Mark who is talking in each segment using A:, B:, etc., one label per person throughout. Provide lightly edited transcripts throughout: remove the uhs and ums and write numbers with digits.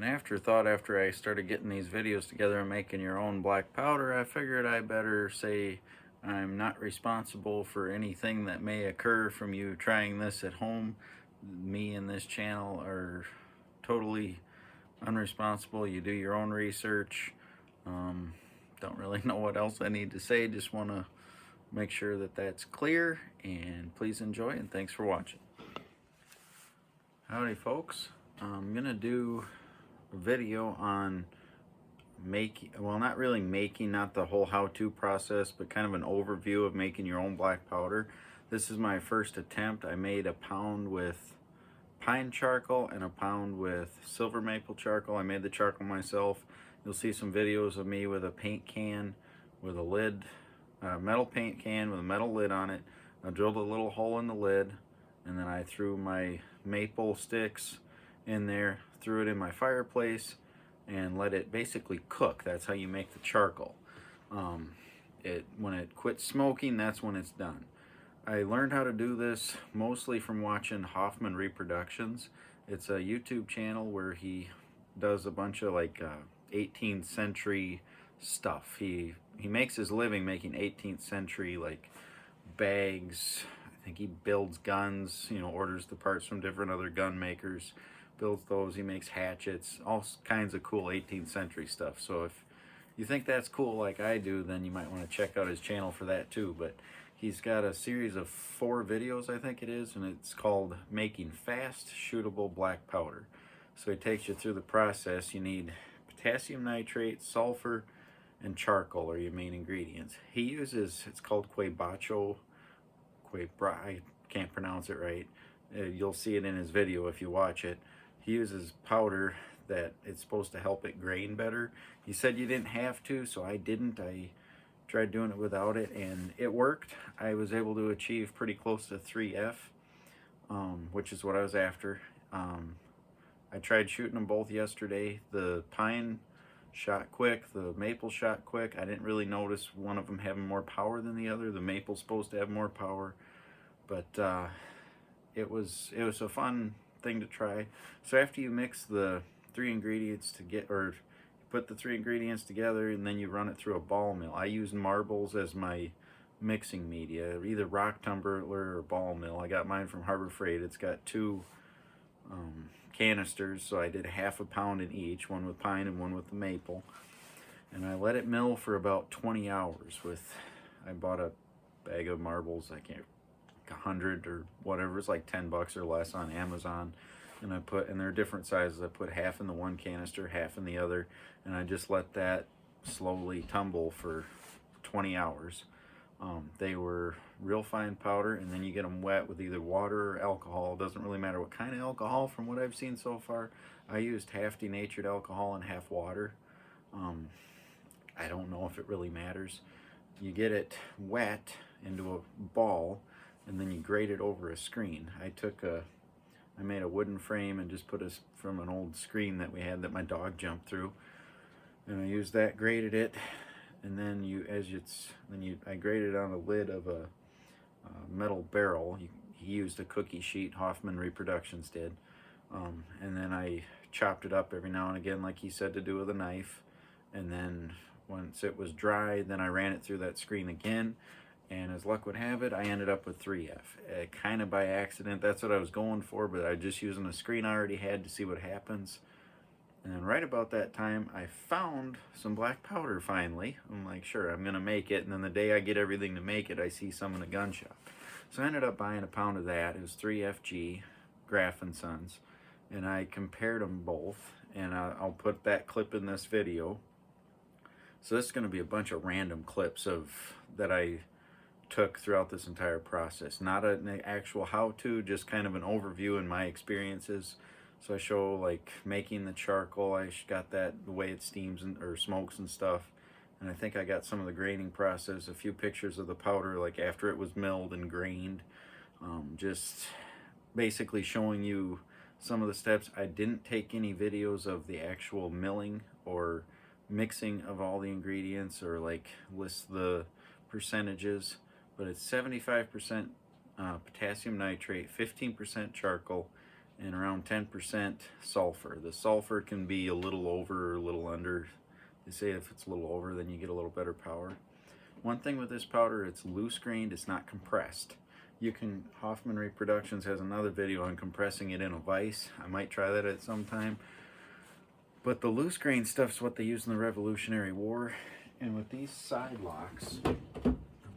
A: an afterthought after I started getting these videos together and making your own black powder. I figured I better say I'm not responsible for anything that may occur from you trying this at home. Me and this channel are totally unresponsible. You do your own research. Um, don't really know what else I need to say. Just want to make sure that that's clear, and please enjoy, and thanks for watching. Howdy folks. I'm gonna do a video on not really making, not the whole how-to process, but kind of an overview of making your own black powder. This is my first attempt. I made a pound with pine charcoal and a pound with silver maple charcoal. I made the charcoal myself. You'll see some videos of me with a paint can with a lid, metal paint can with a metal lid on it. I drilled a little hole in the lid, and then I threw my maple sticks in there, threw it in my fireplace, and let it basically cook. That's how you make the charcoal. When it quits smoking, that's when it's done. I learned how to do this mostly from watching Hoffman Reproductions. It's a YouTube channel where he does a bunch of like 18th century stuff. He makes his living making 18th century like bags. I think he builds guns, orders the parts from different other gun makers, builds those. He makes hatchets, all kinds of cool 18th century stuff. So if you think that's cool like I do, then you might want to check out his channel for that too. But he's got a series of 4 videos, I think it is, and it's called Making Fast Shootable Black Powder. So he takes you through the process. You need potassium nitrate, sulfur, and charcoal are your main ingredients. He uses, it's called Quebracho, I can't pronounce it right. You'll see it in his video if you watch it. He uses powder that it's supposed to help it grain better. He said you didn't have to, so I didn't. I tried doing it without it, and it worked. I was able to achieve pretty close to 3F, which is what I was after. I tried shooting them both yesterday. The pine shot quick, the maple shot quick. I didn't really notice one of them having more power than the other. The maple's supposed to have more power, but it was a fun thing to try. So after you mix the 3 ingredients put the 3 ingredients together, and then you run it through a ball mill. I use marbles as my mixing media, either rock tumbler or ball mill. I got mine from Harbor Freight. It's got 2 canisters, so I did half a pound in each, one with pine and one with the maple, and I let it mill for about 20 hours. I bought a bag of marbles, I can't, 100 or whatever, it's like 10 bucks or less on Amazon, and they're different sizes. I put half in the one canister, half in the other, and I just let that slowly tumble for 20 hours. They were real fine powder, and then you get them wet with either water or alcohol. It doesn't really matter what kind of alcohol from what I've seen so far. I used half denatured alcohol and half water. I don't know if it really matters. You get it wet into a ball, and then you grate it over a screen. I made a wooden frame and just put it from an old screen that we had that my dog jumped through, and I used that, grated it, and then I grated on a lid of a metal barrel. He used a cookie sheet, Hoffman Reproductions did, and then I chopped it up every now and again like he said to do with a knife, and then once it was dry, then I ran it through that screen again, and as luck would have it, I ended up with 3F. Kind of by accident. That's what I was going for, but I just using a screen I already had to see what happens. And then right about that time, I found some black powder finally. I'm like, sure, I'm going to make it. And then the day I get everything to make it, I see some in a gun shop. So I ended up buying a pound of that. It was 3FG, Graf & Sons. And I compared them both. And I'll put that clip in this video. So this is going to be a bunch of random clips that I took throughout this entire process. Not an actual how-to, just kind of an overview in my experiences. So I show like making the charcoal. I got that, the way it steams or smokes and stuff. And I think I got some of the graining process, a few pictures of the powder like after it was milled and grained. Just basically showing you some of the steps. I didn't take any videos of the actual milling or mixing of all the ingredients or like list the percentages, but it's 75% potassium nitrate, 15% charcoal, and around 10% sulfur. The sulfur can be a little over or a little under. They say if it's a little over, then you get a little better power. One thing with this powder, it's loose grained, it's not compressed. Hoffman Reproductions has another video on compressing it in a vise. I might try that at some time. But the loose grain stuff's what they used in the Revolutionary War. And with these side locks,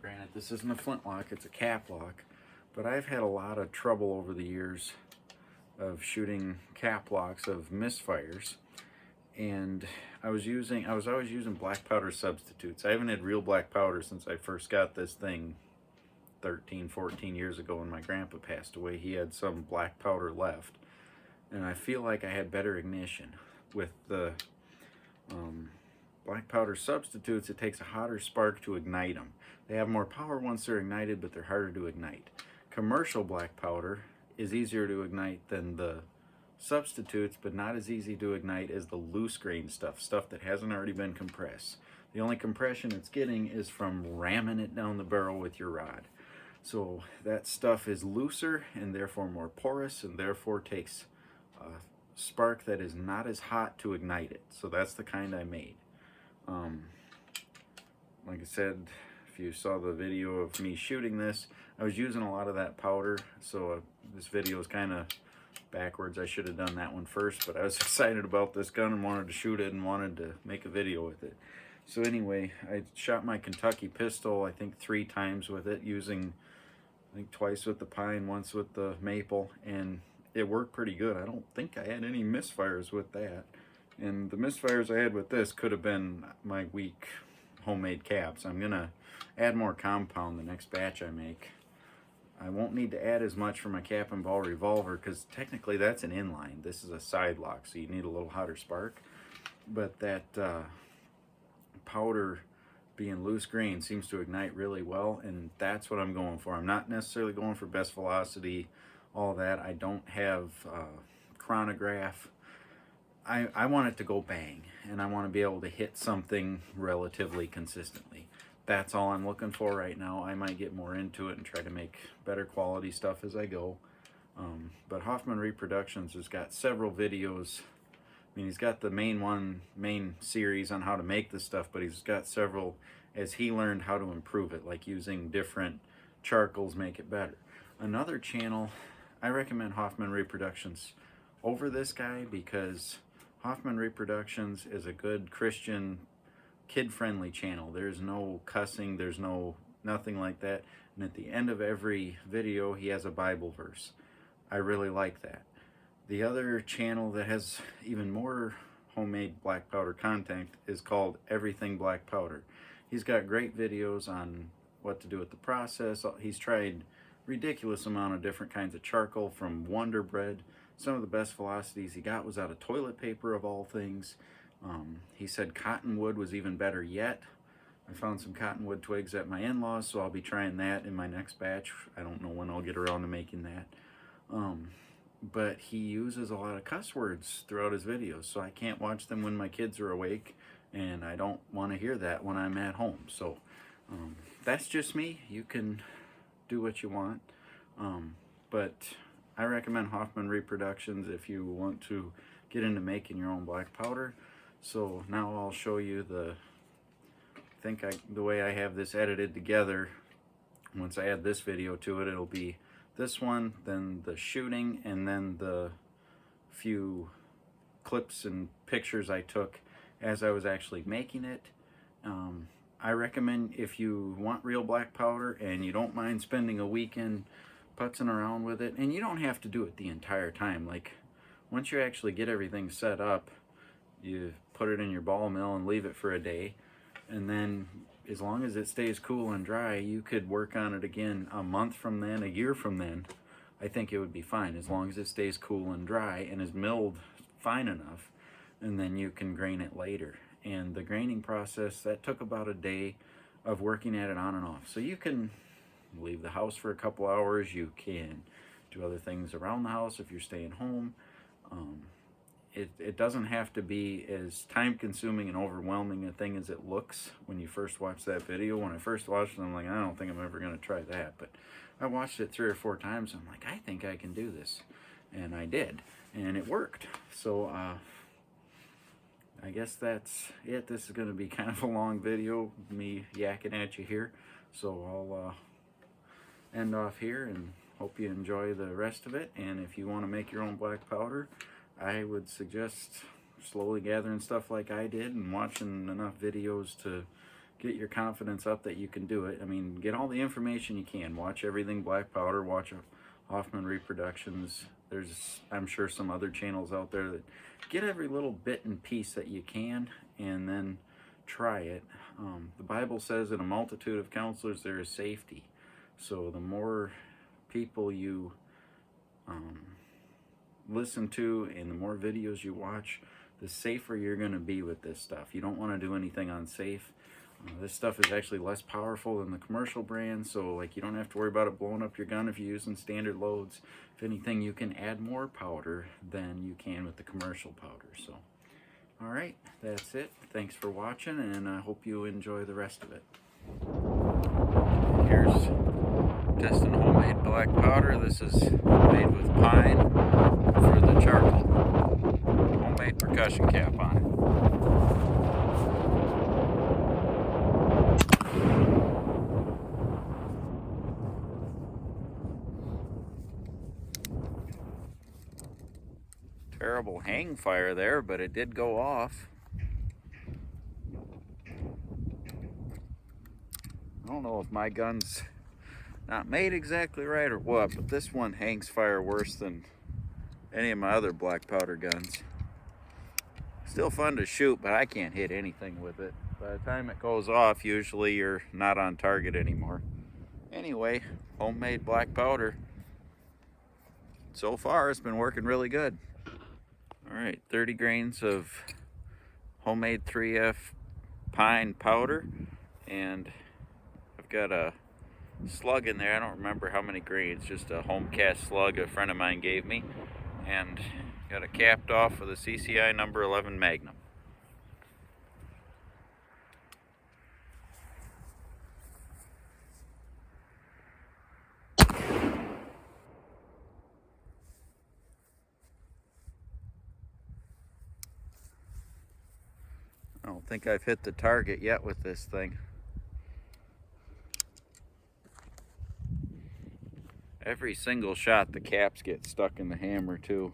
A: granted this isn't a flintlock, it's a cap lock, but I've had a lot of trouble over the years of shooting cap locks of misfires. And I was always using black powder substitutes. I haven't had real black powder since I first got this thing 13, 14 years ago when my grandpa passed away. He had some black powder left. And I feel like I had better ignition. With the black powder substitutes, it takes a hotter spark to ignite them. They have more power once they're ignited, but they're harder to ignite. Commercial black powder is easier to ignite than the substitutes, but not as easy to ignite as the loose grain stuff that hasn't already been compressed. The only compression it's getting is from ramming it down the barrel with your rod. So that stuff is looser and therefore more porous, and therefore takes a spark that is not as hot to ignite it. So that's the kind I made. Like I said, if you saw the video of me shooting this, I was using a lot of that powder, so this video is kind of backwards. I should have done that one first, but I was excited about this gun and wanted to shoot it and wanted to make a video with it. So anyway, I shot my Kentucky pistol, I think 3 times with it, using, I think twice with the pine, once with the maple, and it worked pretty good. I don't think I had any misfires with that. And the misfires I had with this could have been my weak homemade caps. I'm gonna add more compound the next batch I make. I won't need to add as much for my cap and ball revolver because technically that's an inline. This is a side lock, so you need a little hotter spark. But that powder being loose grain seems to ignite really well, and that's what I'm going for. I'm not necessarily going for best velocity, all that. I don't have chronograph. I want it to go bang, and I want to be able to hit something relatively consistently. That's all I'm looking for right now. I might get more into it and try to make better quality stuff as I go. But Hoffman Reproductions has got several videos. I mean, he's got the main series on how to make this stuff, but he's got several as he learned how to improve it, like using different charcoals make it better. Another channel, I recommend Hoffman Reproductions over this guy because Hoffman Reproductions is a good Christian, kid-friendly channel. There's no cussing, there's nothing like that. And at the end of every video, he has a Bible verse. I really like that. The other channel that has even more homemade black powder content is called Everything Black Powder. He's got great videos on what to do with the process. He's tried ridiculous amount of different kinds of charcoal from Wonder Bread. Some of the best velocities he got was out of toilet paper, of all things. He said cottonwood was even better yet. I found some cottonwood twigs at my in-laws, so I'll be trying that in my next batch. I don't know when I'll get around to making that. But he uses a lot of cuss words throughout his videos, so I can't watch them when my kids are awake, and I don't want to hear that when I'm at home. So that's just me. You can do what you want. But I recommend Hoffman Reproductions if you want to get into making your own black powder. So now I'll show you the way I have this edited together. Once I add this video to it, it'll be this one, then the shooting, and then the few clips and pictures I took as I was actually making it. I recommend, if you want real black powder and you don't mind spending a weekend putzing around with it, and you don't have to do it the entire time. Like, once you actually get everything set up, you put it in your ball mill and leave it for a day, and then as long as it stays cool and dry, you could work on it again a month from then, a year from then. I think it would be fine as long as it stays cool and dry and is milled fine enough, and then you can grain it later. And the graining process, that took about a day of working at it on and off. So you can leave the house for a couple hours, you can do other things around the house if you're staying home. It doesn't have to be as time-consuming and overwhelming a thing as it looks when you first watch that video. When I first watched it, I'm like, I don't think I'm ever going to try that. But I watched it 3 or 4 times, and I'm like, I think I can do this. And I did, and it worked. So I guess that's it. This is going to be kind of a long video, me yakking at you here. So I'll end off here and hope you enjoy the rest of it. And if you want to make your own black powder, I would suggest slowly gathering stuff like I did and watching enough videos to get your confidence up that you can do it. I mean, get all the information you can. Watch everything black powder, watch Hoffman Reproductions. There's, I'm sure, some other channels out there that get every little bit and piece that you can and then try it. The Bible says in a multitude of counselors there is safety. So the more people you listen to and the more videos you watch, the safer you're going to be with this stuff. You don't want to do anything unsafe. This stuff is actually less powerful than the commercial brand, so like you don't have to worry about it blowing up your gun if you're using standard loads. If anything, you can add more powder than you can with the commercial powder. So, all right, that's it. Thanks for watching, and I hope you enjoy the rest of it. Here's testing homemade black powder. This is made with pine for the charcoal. Homemade percussion cap on it. Terrible hang fire there, but it did go off. I don't know if my gun's not made exactly right or what, but this one hangs fire worse than any of my other black powder guns. Still fun to shoot, but I can't hit anything with it. By the time it goes off, usually you're not on target anymore. Anyway, homemade black powder. So far, it's been working really good. All right, 30 grains of homemade 3F pine powder, and I've got a slug in there. I don't remember how many grains, just a home cast slug a friend of mine gave me, and got it capped off with a CCI number 11 Magnum. I don't think I've hit the target yet with this thing. Every single shot, the caps get stuck in the hammer too.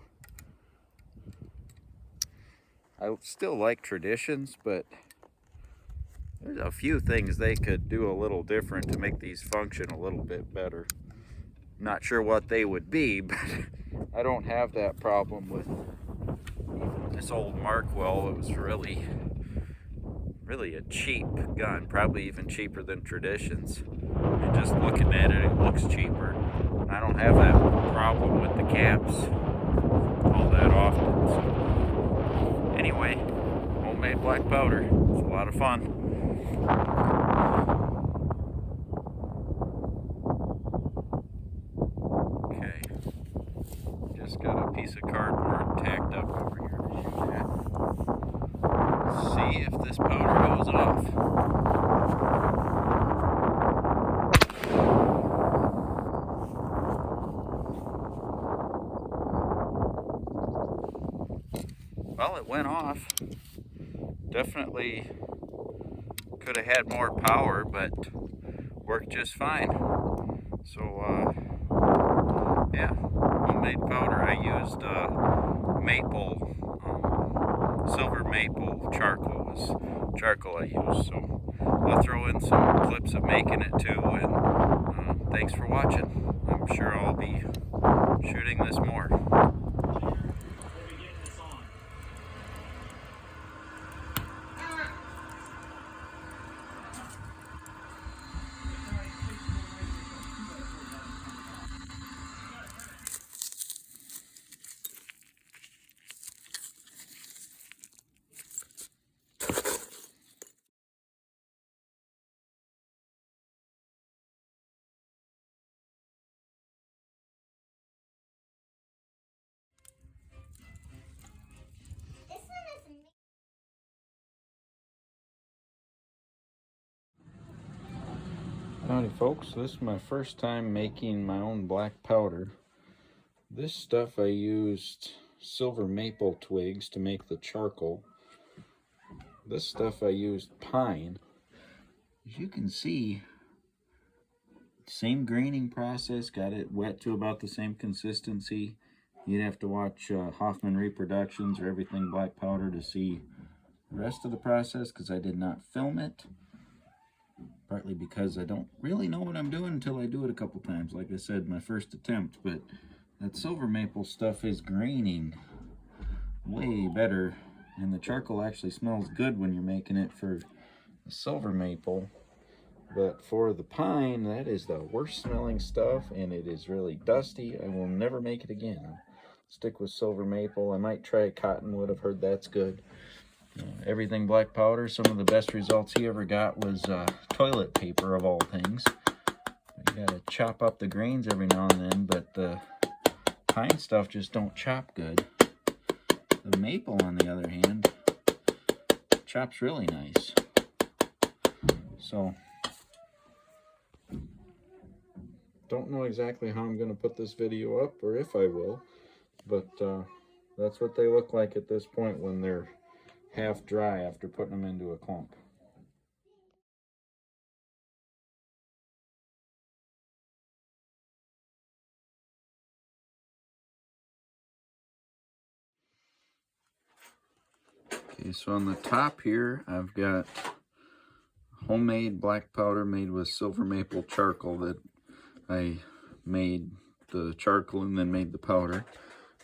A: I still like Traditions, but there's a few things they could do a little different to make these function a little bit better. Not sure what they would be, but I don't have that problem with this old Markwell. It was really a cheap gun, probably even cheaper than Traditions. And just looking at it, it looks cheaper. I don't have that problem with the caps all that often. So anyway, homemade black powder. It's a lot of fun. Okay, just got a piece of cardboard tacked up over here to shoot at. See if this powder goes off. Well, it went off. Definitely could have had more power, but worked just fine. So, yeah, homemade powder. I used maple, silver maple charcoal was charcoal I used. So I'll throw in some clips of making it too, and thanks for watching. I'm sure I'll be shooting this more. Howdy folks, this is my first time making my own black powder. This stuff I used silver maple twigs to make the charcoal. This stuff I used pine. As you can see, same graining process, got it wet to about the same consistency. You'd have to watch Hoffman Reproductions or Everything Black Powder to see the rest of the process, because I did not film it. Partly because I don't really know what I'm doing until I do it a couple times. Like I said, my first attempt, but that silver maple stuff is graining way better, and the charcoal actually smells good when you're making it for the silver maple. But for the pine, that is the worst smelling stuff, and it is really dusty. I will never make it again. I'll stick with silver maple. I might try cottonwood. I've heard that's good. Everything Black Powder, some of the best results he ever got was toilet paper, of all things. You gotta chop up the grains every now and then, but the pine stuff just don't chop good. The maple, on the other hand, chops really nice. So, don't know exactly how I'm going to put this video up, or if I will, but that's what they look like at this point when they're half dry after putting them into a clump. Okay, so on the top here, I've got homemade black powder made with silver maple charcoal that I made the charcoal and then made the powder.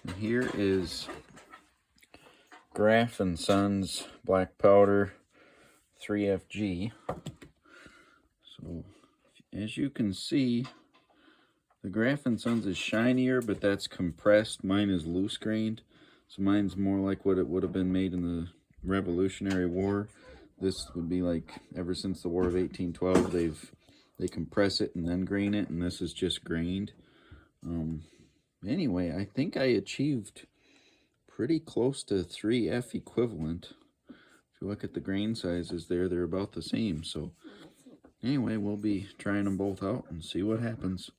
A: And here is Graff & Sons black powder 3FG. So as you can see, the Graff & Sons is shinier, but that's compressed. Mine is loose grained, so mine's more like what it would have been made in the Revolutionary War. This would be like, ever since the War of 1812, they compress it and then grain it, and this is just grained. Anyway, I think I achieved pretty close to 3F equivalent. If you look at the grain sizes there, they're about the same. So anyway, we'll be trying them both out and see what happens.